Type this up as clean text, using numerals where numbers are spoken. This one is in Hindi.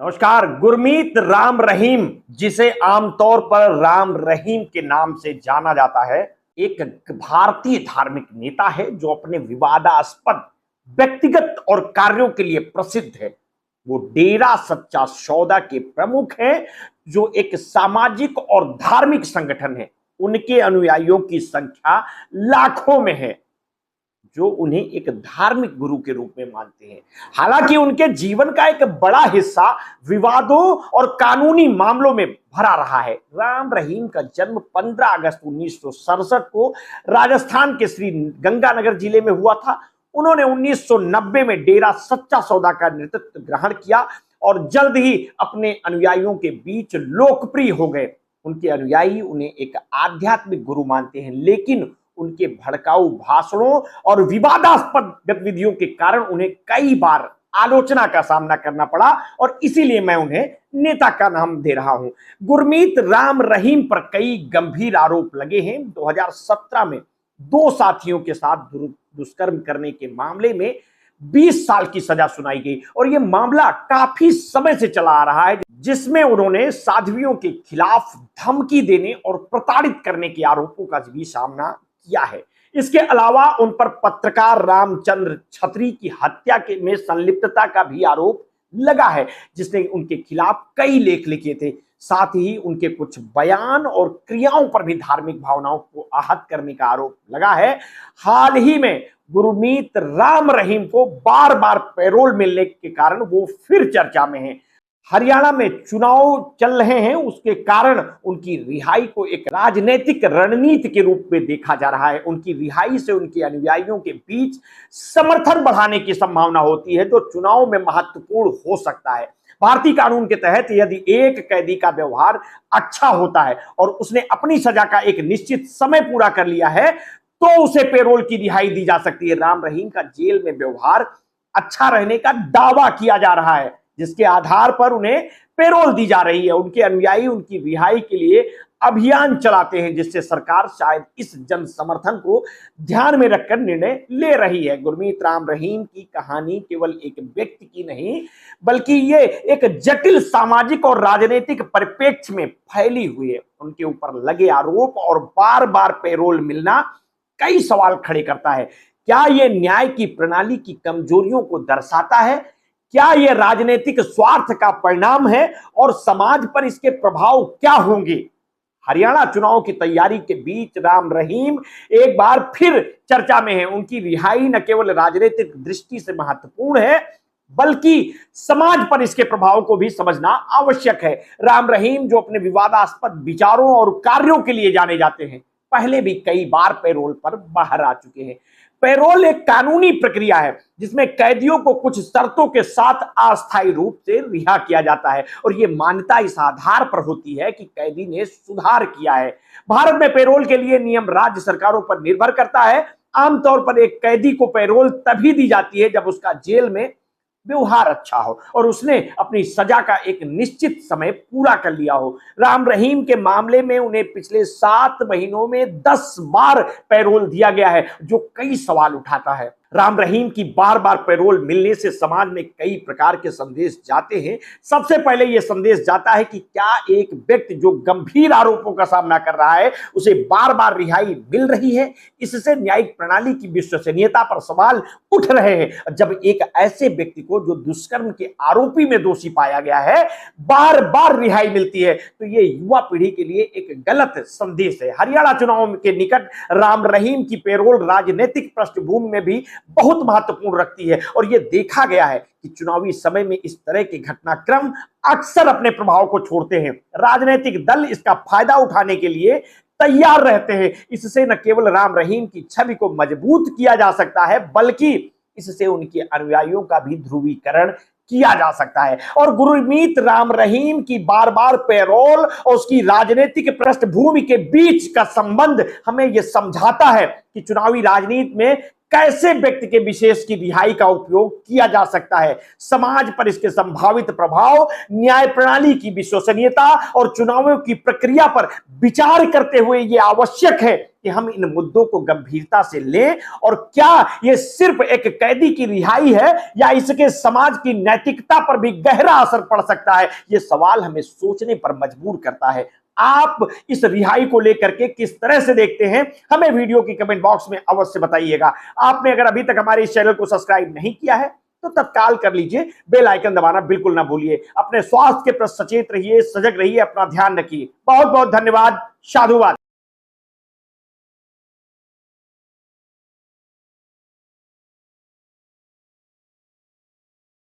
नमस्कार। गुरमीत राम रहीम, जिसे आमतौर पर राम रहीम के नाम से जाना जाता है, एक भारतीय धार्मिक नेता है जो अपने विवादास्पद व्यक्तिगत और कार्यों के लिए प्रसिद्ध है। वो डेरा सच्चा सौदा के प्रमुख हैं, जो एक सामाजिक और धार्मिक संगठन है। उनके अनुयायियों की संख्या लाखों में है, जो उन्हें एक धार्मिक गुरु के रूप में मानते हैं। हालांकि उनके जीवन का एक बड़ा हिस्सा विवादों और कानूनी मामलों में भरा रहा है। राम रहीम का जन्म 15 अगस्त 1967 को राजस्थान के श्री गंगानगर जिले में हुआ था। उन्होंने 1990 में डेरा सच्चा सौदा का नेतृत्व ग्रहण किया और जल्द ही अपने अनुयायियों के बीच लोकप्रिय हो गए। उनके अनुयायी उन्हें एक आध्यात्मिक गुरु मानते हैं, लेकिन उनके भड़काऊ भाषणों और विवादास्पद गतिविधियों के कारण उन्हें कई बार आलोचना का सामना करना पड़ा और इसीलिए मैं उन्हें नेता का नाम दे रहा हूं। गुरमीत राम रहीम पर कई गंभीर आरोप लगे हैं। 2017 में दो साथियों के साथ दुष्कर्म करने के मामले में 20 साल की सजा सुनाई गई और यह मामला काफी समय से चला आ रहा है, जिसमें उन्होंने साध्वियों के खिलाफ धमकी देने और प्रताड़ित करने के आरोपों का भी सामना किया है। इसके अलावा उन पर पत्रकार रामचंद्र छतरी की हत्या के में संलिप्तता का भी आरोप लगा है, जिसने उनके खिलाफ कई लेख लिखे थे। साथ ही उनके कुछ बयान और क्रियाओं पर भी धार्मिक भावनाओं को आहत करने का आरोप लगा है। हाल ही में गुरमीत राम रहीम को बार बार पैरोल मिलने के कारण वो फिर चर्चा में हैं। हरियाणा में चुनाव चल रहे हैं, उसके कारण उनकी रिहाई को एक राजनीतिक रणनीति के रूप में देखा जा रहा है। उनकी रिहाई से उनके अनुयायियों के बीच समर्थन बढ़ाने की संभावना होती है, जो चुनाव में महत्वपूर्ण हो सकता है। भारतीय कानून के तहत यदि एक कैदी का व्यवहार अच्छा होता है और उसने अपनी सजा का एक निश्चित समय पूरा कर लिया है, तो उसे पैरोल की रिहाई दी जा सकती है। राम रहीम का जेल में व्यवहार अच्छा रहने का दावा किया जा रहा है, जिसके आधार पर उन्हें पैरोल दी जा रही है। उनके अनुयायी उनकी रिहाई के लिए अभियान चलाते हैं, जिससे सरकार शायद इस जन समर्थन को ध्यान में रखकर निर्णय ले रही है। गुरमीत राम रहीम की कहानी केवल एक व्यक्ति की नहीं, बल्कि ये एक जटिल सामाजिक और राजनीतिक परिप्रेक्ष्य में फैली हुई है। उनके ऊपर लगे आरोप और बार बार पैरोल मिलना कई सवाल खड़े करता है। क्या यह न्याय की प्रणाली की कमजोरियों को दर्शाता है? क्या यह राजनीतिक स्वार्थ का परिणाम है और समाज पर इसके प्रभाव क्या होंगे? हरियाणा चुनाव की तैयारी के बीच राम रहीम एक बार फिर चर्चा में है। उनकी रिहाई न केवल राजनीतिक दृष्टि से महत्वपूर्ण है, बल्कि समाज पर इसके प्रभाव को भी समझना आवश्यक है। राम रहीम, जो अपने विवादास्पद विचारों और कार्यों के लिए जाने जाते हैं, पहले भी कई बार पैरोल पर बाहर आ चुके हैं। पैरोल एक कानूनी प्रक्रिया है जिसमें कैदियों को कुछ शर्तों के साथ अस्थायी रूप से रिहा किया जाता है और यह मान्यता इस आधार पर होती है कि कैदी ने सुधार किया है। भारत में पैरोल के लिए नियम राज्य सरकारों पर निर्भर करता है। आमतौर पर एक कैदी को पैरोल तभी दी जाती है जब उसका जेल में व्यवहार अच्छा हो और उसने अपनी सजा का एक निश्चित समय पूरा कर लिया हो। राम रहीम के मामले में उन्हें पिछले 7 महीनों में 10 बार पैरोल दिया गया है, जो कई सवाल उठाता है। राम रहीम की बार बार पैरोल मिलने से समाज में कई प्रकार के संदेश जाते हैं। सबसे पहले यह संदेश जाता है कि क्या एक व्यक्ति जो गंभीर आरोपों का सामना कर रहा है, उसे बार बार रिहाई मिल रही है? इससे न्यायिक प्रणाली की विश्वसनीयता पर सवाल उठ रहे हैं। जब एक ऐसे व्यक्ति को जो दुष्कर्म के आरोपी में दोषी पाया गया है, बार बार रिहाई मिलती है, तो ये युवा पीढ़ी के लिए एक गलत संदेश है। हरियाणा चुनाव के निकट राम रहीम की पैरोल राजनीतिक पृष्ठभूमि में भी बहुत महत्वपूर्ण रखती है और यह देखा गया है कि चुनावी समय में इस तरह के घटनाक्रम अक्सर अपने प्रभाव को छोड़ते हैं। राजनीतिक दल इसका फायदा उठाने के लिए तैयार रहते हैं। इससे न केवल राम रहीम की छवि को मजबूत किया जा सकता है, बल्कि इससे उनके अनुयायियों का भी ध्रुवीकरण किया जा सकता है। और गुरमीत राम रहीम की बार बार पैरोल और उसकी राजनीतिक पृष्ठभूमि के बीच का संबंध हमें यह समझाता है कि चुनावी राजनीति में कैसे व्यक्ति के विशेष की रिहाई का उपयोग किया जा सकता है। समाज पर इसके संभावित प्रभाव, न्याय प्रणाली की विश्वसनीयता और चुनावों की प्रक्रिया पर विचार करते हुए यह आवश्यक है कि हम इन मुद्दों को गंभीरता से लें और क्या यह सिर्फ एक कैदी की रिहाई है या इसके समाज की नैतिकता पर भी गहरा असर पड़ सकता है। यह सवाल हमें सोचने पर मजबूर करता है। आप इस रिहाई को लेकर के किस तरह से देखते हैं, हमें वीडियो की कमेंट बॉक्स में अवश्य बताइएगा। आपने अगर अभी तक हमारे इस चैनल को सब्सक्राइब नहीं किया है तो तत्काल कर लीजिए, बेल आइकन दबाना बिल्कुल ना भूलिए। अपने स्वास्थ्य के प्रति सचेत रहिए, सजग रहिए, अपना ध्यान रखिए। बहुत बहुत धन्यवाद। साधुवाद।